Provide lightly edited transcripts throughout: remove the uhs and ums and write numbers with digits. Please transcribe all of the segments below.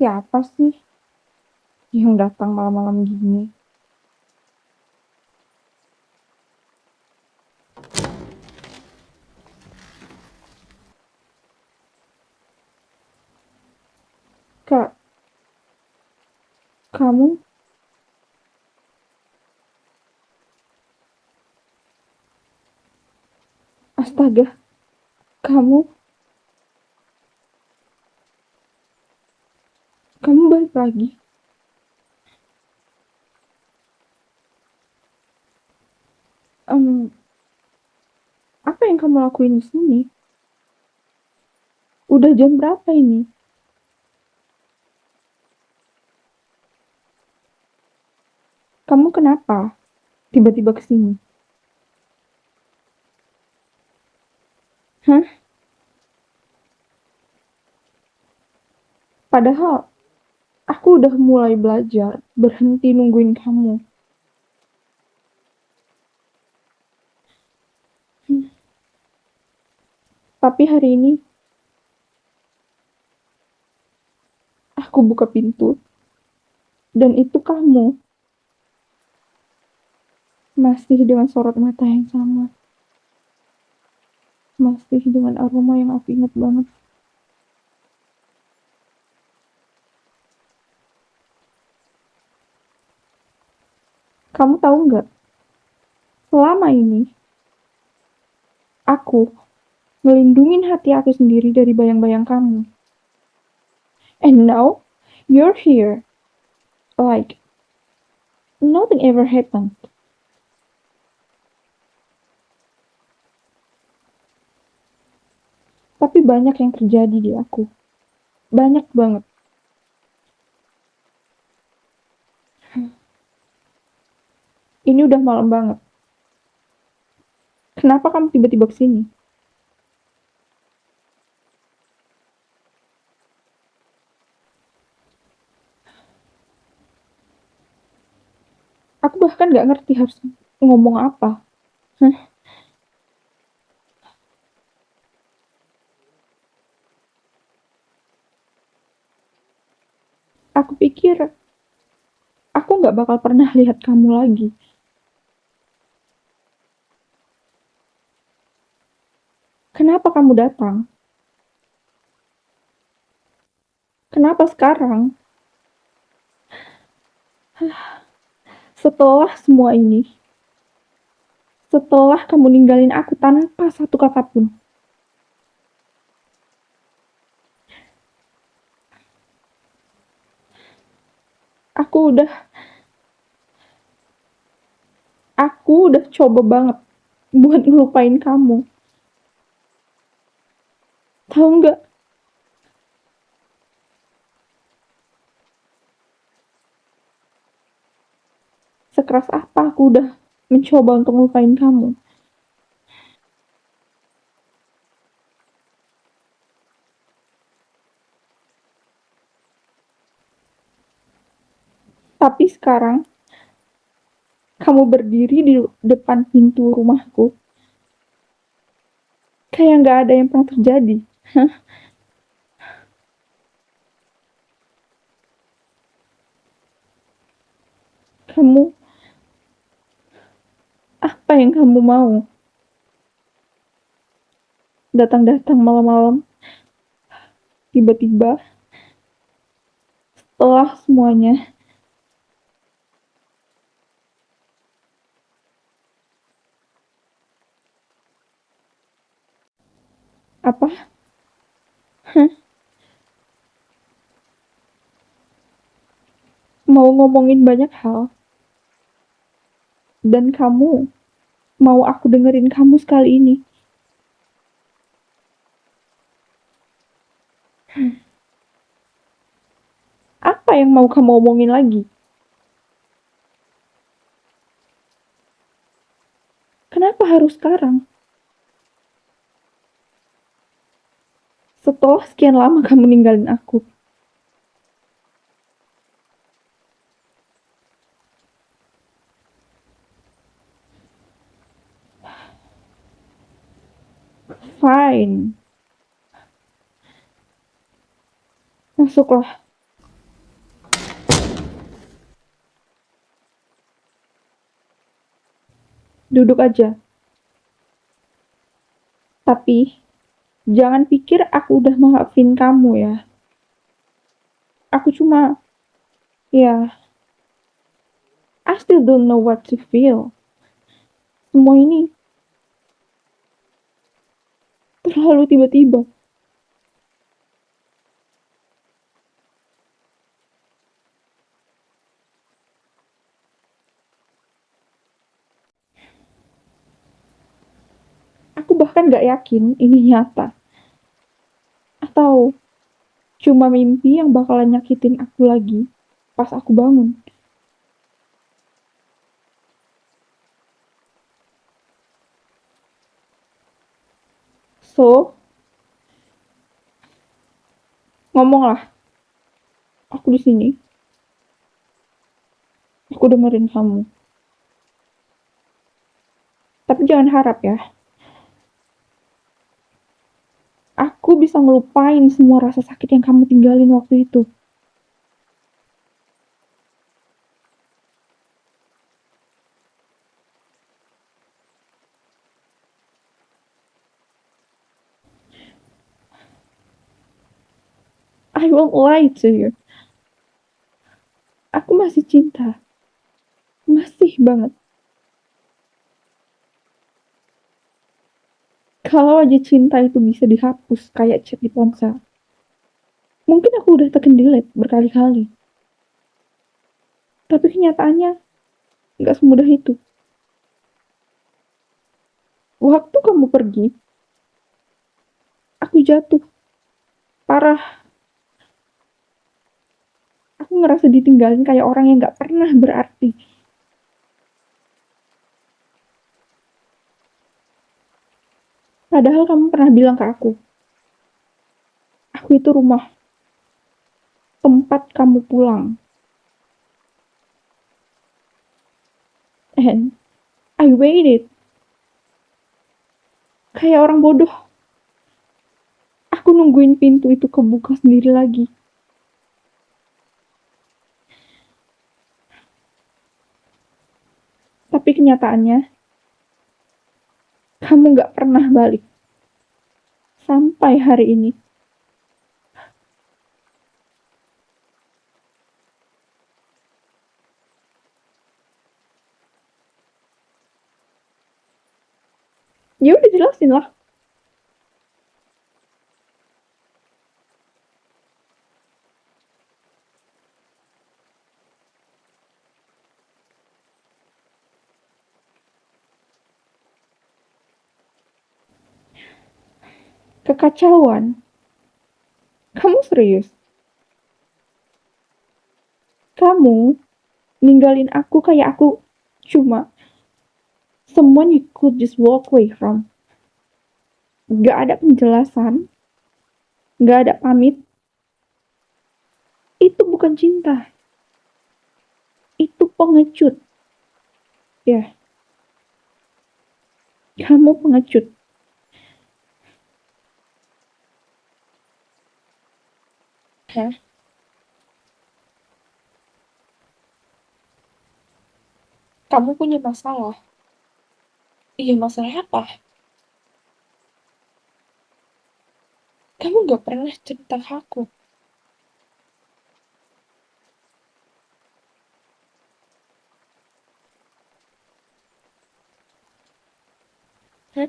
Siapa sih yang datang malam-malam gini? Kak, kamu, astaga, kamu, kamu balik lagi. Em, Apa yang kamu lakuin di sini? Udah jam berapa ini? Kamu kenapa tiba-tiba ke sini? Hah? Padahal aku udah mulai belajar berhenti nungguin kamu. Hmm, Tapi hari ini aku buka pintu dan itu kamu masih dengan sorot mata yang sama, masih dengan aroma yang aku ingat banget. Kamu tahu nggak? Selama ini aku ngelindungin hati aku sendiri dari bayang-bayang kamu. And now you're here, like nothing ever happened. Tapi banyak yang terjadi di aku. Banyak banget. Ini udah malam banget. Kenapa kamu tiba-tiba kesini? Aku bahkan gak ngerti harus ngomong apa. Hah? Aku pikir aku gak bakal pernah lihat kamu lagi. Kenapa kamu datang? Kenapa sekarang? Setelah semua ini, setelah kamu ninggalin aku tanpa satu kata pun, aku udah aku udah coba banget buat ngelupain kamu. Tahu nggak? Sekeras apa aku udah mencoba untuk ngelupain kamu. Tapi sekarang kamu berdiri di depan pintu rumahku kayak nggak ada yang pernah terjadi. Hah? Kamu, apa yang kamu mau? Datang-datang malam-malam, tiba-tiba, setelah semuanya. Apa? Hah? Mau ngomongin banyak hal. Dan kamu, mau aku dengerin kamu sekali ini. Apa yang mau kamu omongin lagi? Kenapa harus sekarang? Setelah sekian lama kamu ninggalin aku. Fine, masuklah. Duduk aja. Tapi, jangan pikir aku udah maafin kamu ya. Aku cuma, ya, I still don't know what to feel. Semua ini terlalu tiba-tiba. Aku bahkan gak yakin ini nyata. Atau cuma mimpi yang bakalan nyakitin aku lagi pas aku bangun. So, ngomonglah. Aku di sini. Aku dengerin kamu. Tapi jangan harap ya, aku bisa ngelupain semua rasa sakit yang kamu tinggalin waktu itu. I won't lie to you. Aku masih cinta. Masih banget. Kalau aja cinta itu bisa dihapus kayak chat di ponsel. Mungkin aku udah tekan delete berkali-kali. Tapi kenyataannya gak semudah itu. Waktu kamu pergi, aku jatuh. Parah. Aku ngerasa ditinggalin kayak orang yang gak pernah berarti. Padahal kamu pernah bilang ke aku itu rumah, tempat kamu pulang. And I waited. Kayak orang bodoh. Aku nungguin pintu itu kebuka sendiri lagi. Tapi kenyataannya, kamu gak pernah balik. Sampai hari ini. Ya udah jelasin lah. Kekacauan. Kamu serius? Kamu ninggalin aku kayak aku cuma someone you could just walk away from. Gak ada penjelasan, gak ada pamit. Itu bukan cinta. Itu pengecut. Ya, kamu pengecut. Hah? Kamu punya masalah? Iya, masalah apa? Kamu gak pernah cerita ke aku. Hah?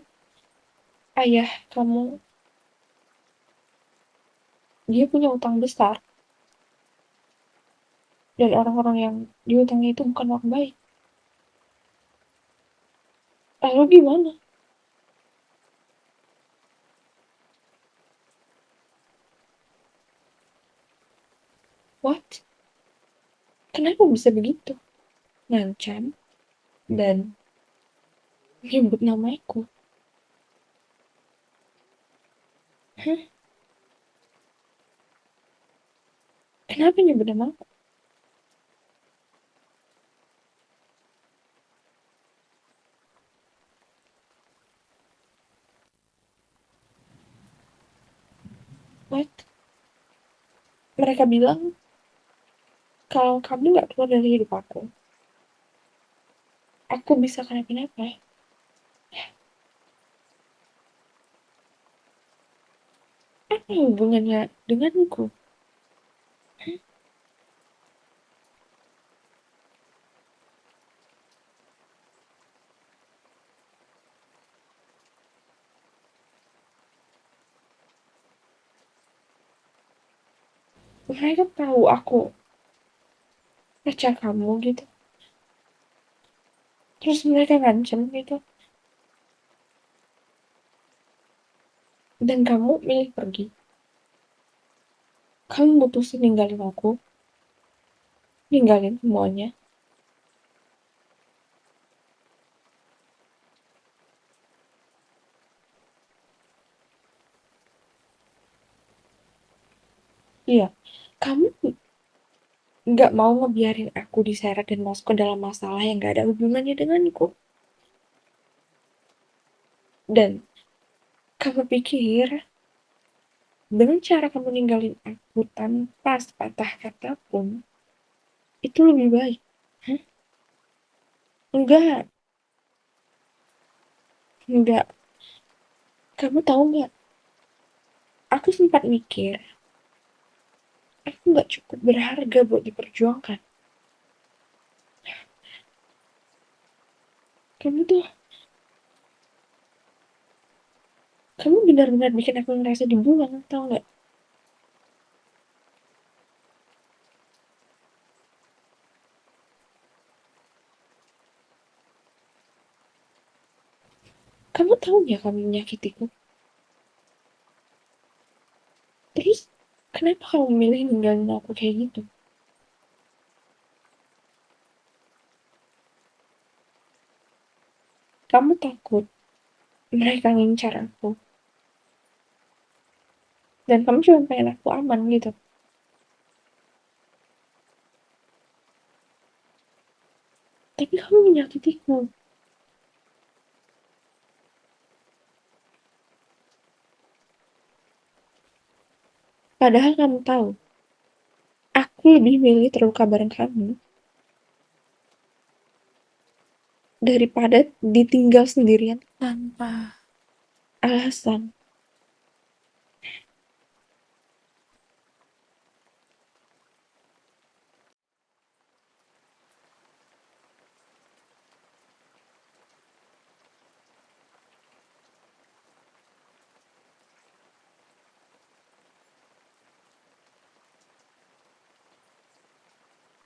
Ayah kamu, dia punya utang besar. Dan orang-orang yang diutangnya itu bukan orang baik. Lalu gimana? What? Kenapa bisa begitu? Ngancam dan nyebut namaku. Hah? Kenapa nyebut namaku? What? Mereka bilang kalau kamu gak keluar dari hidup aku bisa kenapa-napa. Apa hubungannya denganku? Mereka tahu aku pacar kamu gitu. Terus mereka ngancem gitu. Dan kamu milih pergi. Kamu mutusin ninggalin aku. Ninggalin semuanya. Iya. Kamu nggak mau ngebiarin aku diseret dan masuk ke dalam masalah yang gak ada hubungannya denganku. Dan kamu pikir dengan cara kamu ninggalin aku tanpa sepatah kata pun, itu lebih baik. Hah? Enggak, enggak. Kamu tahu nggak? Aku sempat mikir, aku nggak cukup berharga buat diperjuangkan. Kamu tuh, kamu benar-benar bikin aku ngerasa dibuang, tau nggak? Kamu tahu nggak kamu menyakitiku? Terus, kenapa kamu milih ninggalin aku kayak gitu? Kamu takut mereka ngincar aku. Dan kamu cuma pengen aku aman gitu. Tapi kamu menyakitiku. Padahal kamu tahu, aku lebih milih terluka bareng kamu daripada ditinggal sendirian tanpa alasan.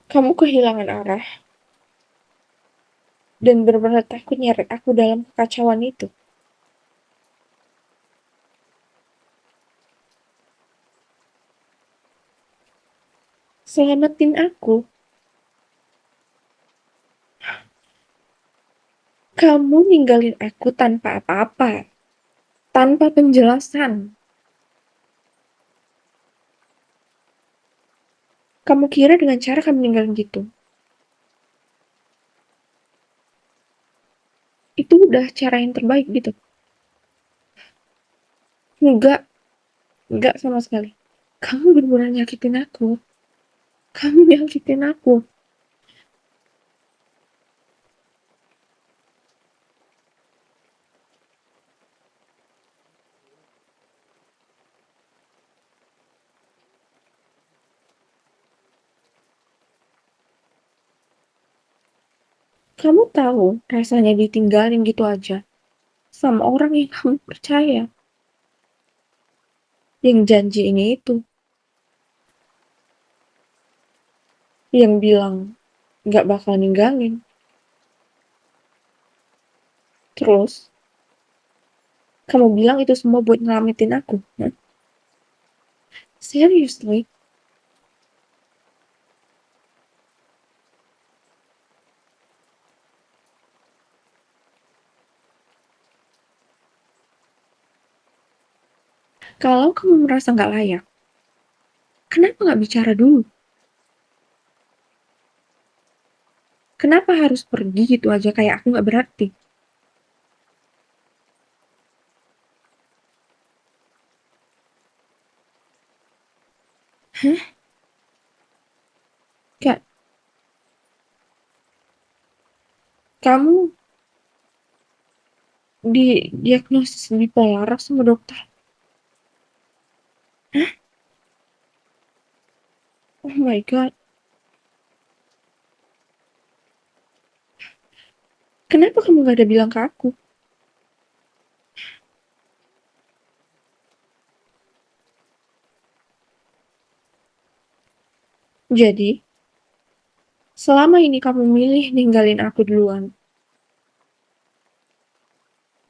Kamu kehilangan arah dan benar-benar takut nyeret aku dalam kekacauan itu. Selamatin aku. Kamu ninggalin aku tanpa apa-apa. Tanpa penjelasan. Kamu kira dengan cara kamu ninggalin gitu, itu udah cara yang terbaik gitu? Enggak, enggak sama sekali. Kamu benar-benar nyakitin aku. Kamu nyakitin aku. Kamu tahu rasanya ditinggalin gitu aja sama orang yang kamu percaya, yang janji ini itu, yang bilang nggak bakal ninggalin. Terus kamu bilang itu semua buat nyelamatin aku. Hah? Seriously? Kalau kamu merasa nggak layak, kenapa nggak bicara dulu? Kenapa harus pergi gitu aja kayak aku nggak berarti? Hah? Kayak kamu didiagnosis bipolar sama dokter. Oh my god, kenapa kamu gak ada bilang ke aku? Jadi, selama ini kamu milih ninggalin aku duluan.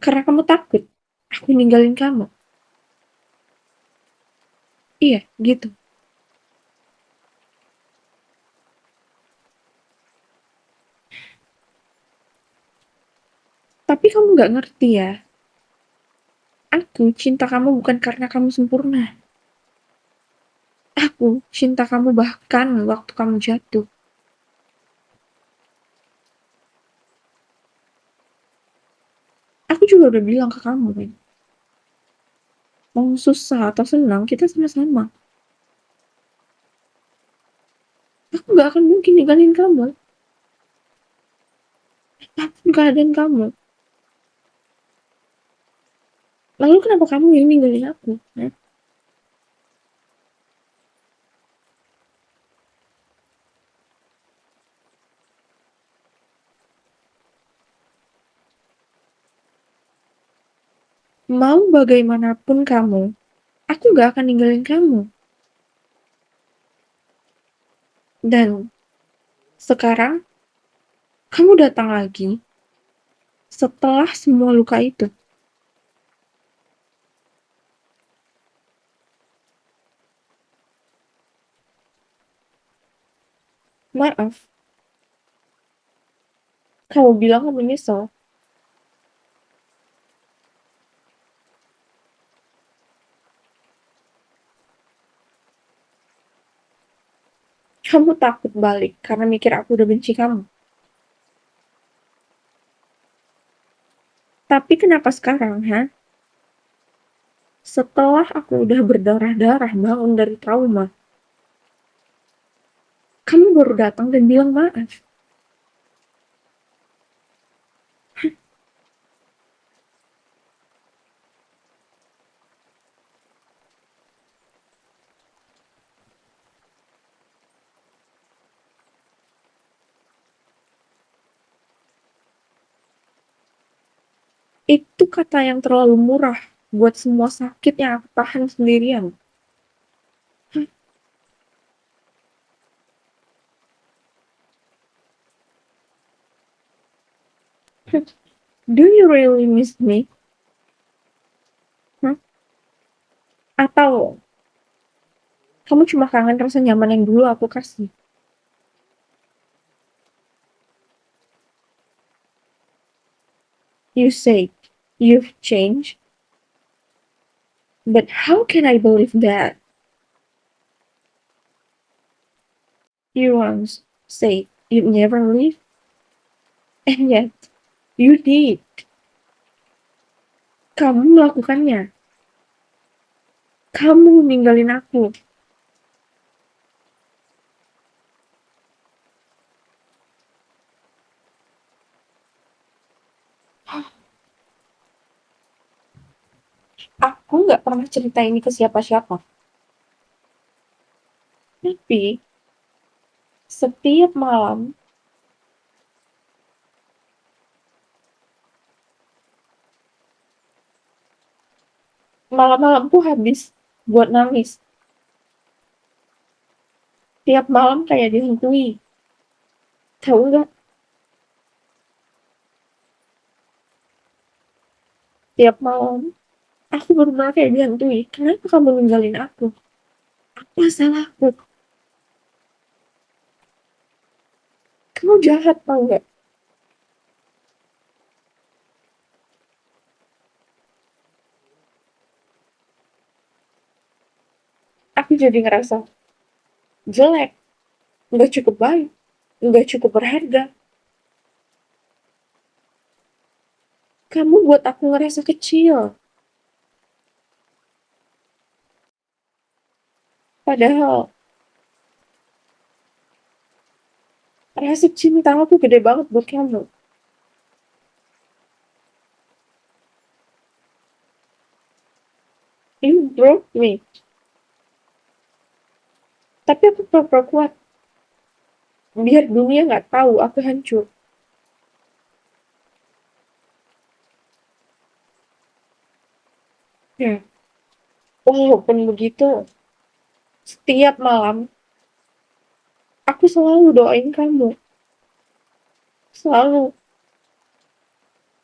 Karena kamu takut aku ninggalin kamu. Iya, gitu. Tapi kamu gak ngerti ya. Aku cinta kamu bukan karena kamu sempurna. Aku cinta kamu bahkan waktu kamu jatuh. Aku juga udah bilang ke kamu, kan. Mau susah atau senang, kita sama-sama. Aku gak akan mungkin ninggalin kamu. Apapun keadaan kamu. Lalu kenapa kamu yang ninggalin aku? Hah? Mau bagaimanapun kamu, aku gak akan ninggalin kamu. Dan sekarang, kamu datang lagi setelah semua luka itu. Maaf, kamu bilang kamu nyesel. Kamu takut balik karena mikir aku udah benci kamu. Tapi kenapa sekarang, ha? Setelah aku udah berdarah-darah bangun dari trauma, kamu baru datang dan bilang maaf. Itu kata yang terlalu murah buat semua sakit yang aku tahan sendirian. Do you really miss me? Hah? Atau kamu cuma kangen rasa nyaman yang dulu aku kasih? You say you've changed, but how can I believe that? You once said you'd never leave, and yet you did. Kamu melakukannya. Kamu ninggalin aku. Aku nggak pernah cerita ini ke siapa-siapa. Tapi setiap malam, malam-malamku habis buat nangis. Tiap malam kayak dihantui. Tahu nggak? Tiap malam aku benar kayak dihantui. Kenapa kamu ninggalin aku? Apa salahku? Kamu jahat tau nggak? Aku jadi ngerasa jelek, nggak cukup baik, nggak cukup berharga. Kamu buat aku ngerasa kecil. Padahal rasa cinta aku gede banget buat kamu. You broke me. Tapi aku pura-pura kuat, biar dunia nggak tahu aku hancur. Ya, walaupun begitu, setiap malam aku selalu doain kamu. Selalu.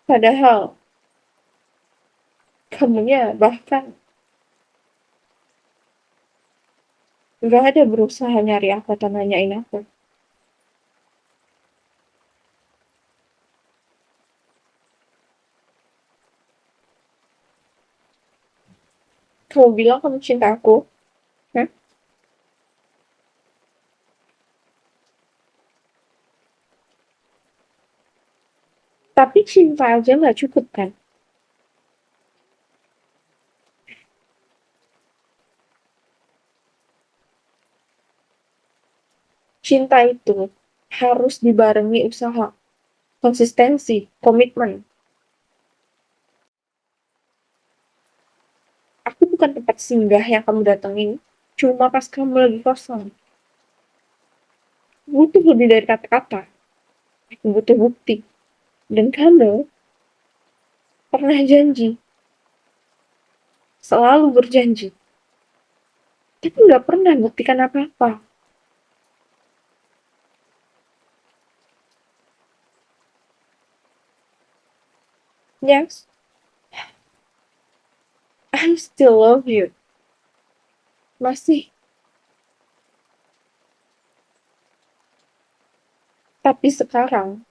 Padahal kamunya bahkan nggak ada berusaha nyari aku atau nanyain aku. Kamu bilang kamu cinta aku, hah? Tapi cinta aja nggak cukup kan? Cinta itu harus dibarengi usaha, konsistensi, komitmen. Aku bukan tempat singgah yang kamu datengin cuma pas kamu lagi kosong. Butuh lebih dari kata-kata. Aku butuh bukti. Dan kamu pernah janji, selalu berjanji, tapi nggak pernah buktikan apa-apa. Yes, I still love you. Masih. Tapi sekarang,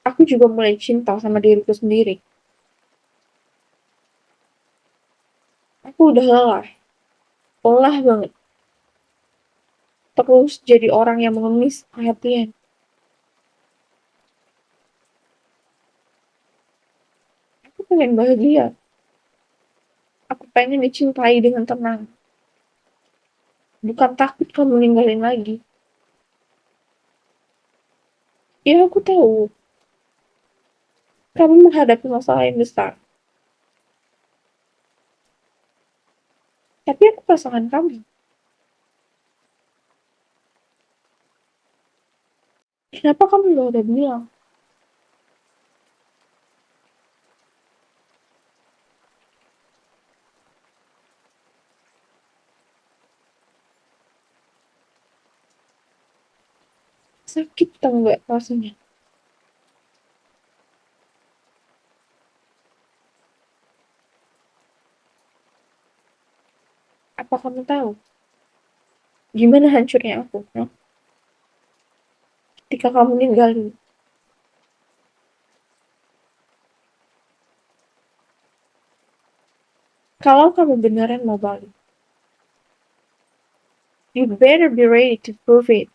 aku juga mulai cinta sama diriku sendiri. Aku udah lelah, lelah banget. Terus jadi orang yang mengemis perhatian. Aku pengen bahagia. Aku pengen dicintai dengan tenang. Bukan takut kamu ninggalin lagi. Ya aku tahu, kamu menghadapi masalah yang besar. Tapi aku pasangan kamu. Kenapa kamu gak udah bilang? Sakit tau gak rasanya? Apa kamu tahu gimana hancurnya aku, no? Ketika kamu ninggalin. Kalau kamu beneran mau balik, you better be ready to prove it.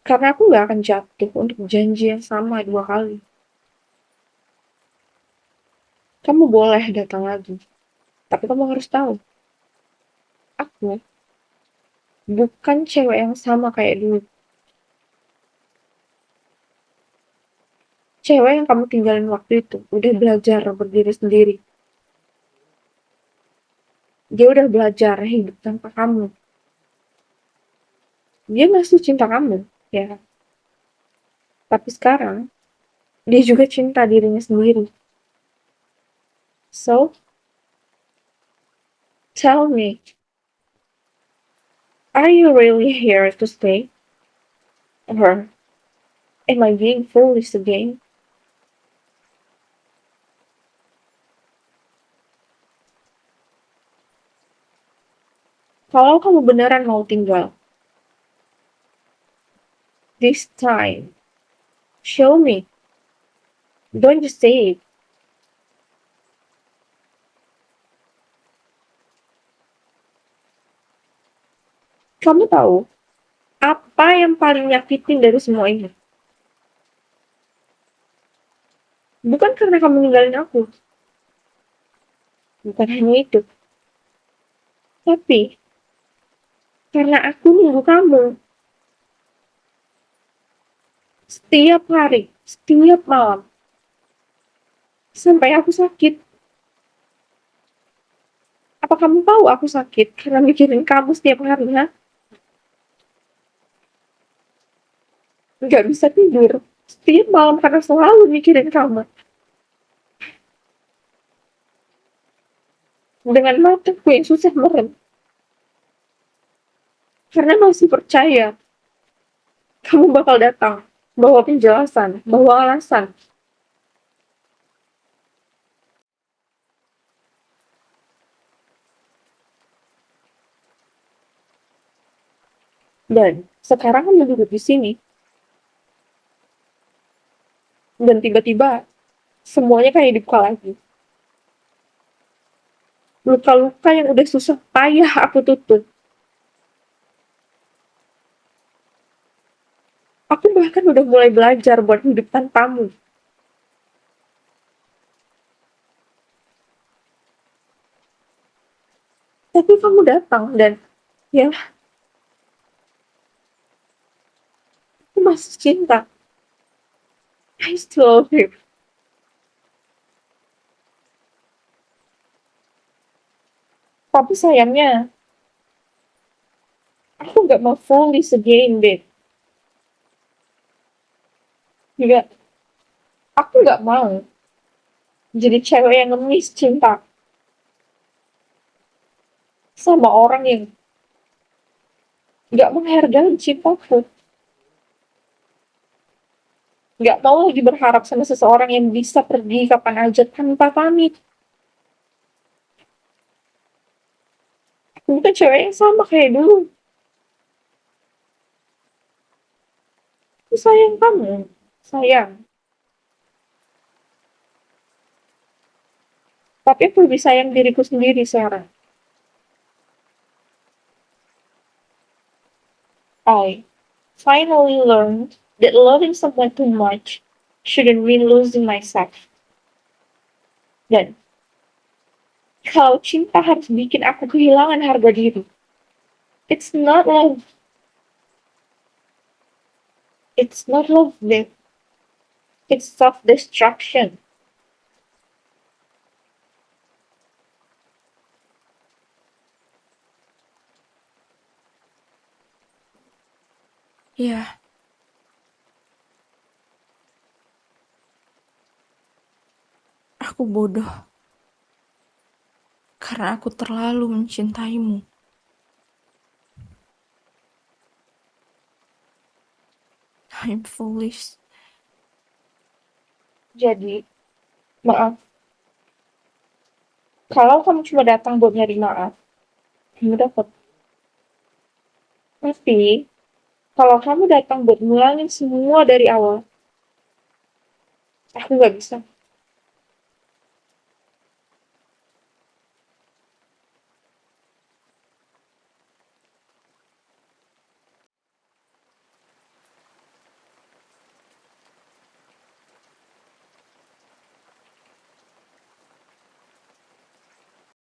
Karena aku gak akan jatuh untuk janji yang sama 2 kali. Kamu boleh datang lagi, tapi kamu harus tahu, aku bukan cewek yang sama kayak dulu. Cewek yang kamu tinggalin waktu itu udah belajar berdiri sendiri. Dia udah belajar hidup tanpa kamu. Dia masih cinta kamu, ya. Tapi sekarang, dia juga cinta dirinya sendiri. So, tell me, are you really here to stay? Or am I being foolish again? Kalau kamu beneran mau tinggal, this time, show me. Don't just say it. Kamu tahu, apa yang paling nyakitin dari semua ini? Bukan karena kamu ninggalin aku. Bukan hanya itu. Tapi, karena aku nunggu kamu. Setiap hari, setiap malam. Sampai aku sakit. Apa kamu tahu aku sakit karena mikirin kamu setiap harinya? Nggak bisa tidur. Setiap malam karena selalu mikirin kamu. Dengan mataku yang susah merem. Karena masih percaya kamu bakal datang. Bawa penjelasan, bawa alasan. Dan sekarang kamu duduk di sini. Dan tiba-tiba semuanya kayak dibuka lagi. Luka-luka yang udah susah payah aku tutup. Aku bahkan udah mulai belajar buat hidup tanpamu. Tapi kamu datang dan ya aku masih cinta. I still love you. Tapi sayangnya aku nggak mau fully again, babe. Juga aku nggak mau jadi cewek yang ngemis cinta sama orang yang nggak menghargai cintaku. Nggak mau lagi berharap sama seseorang yang bisa pergi kapan aja tanpa pamit. Aku bukan cewek yang sama kayak dulu. Aku sayang kamu. Sayang. Tapi aku lebih sayang diriku sendiri sekarang. I finally learned that loving someone too much shouldn't mean losing myself. Dan kalau cinta harus bikin aku kehilangan harga diri. It's not love. It's not love, babe. It's self-destruction. Ya, aku bodoh karena aku terlalu mencintaimu. I'm foolish. Jadi, maaf. Kalau kamu cuma datang buat nyari maaf, kamu dapat. Tapi, kalau kamu datang buat ngulangin semua dari awal, aku nggak bisa.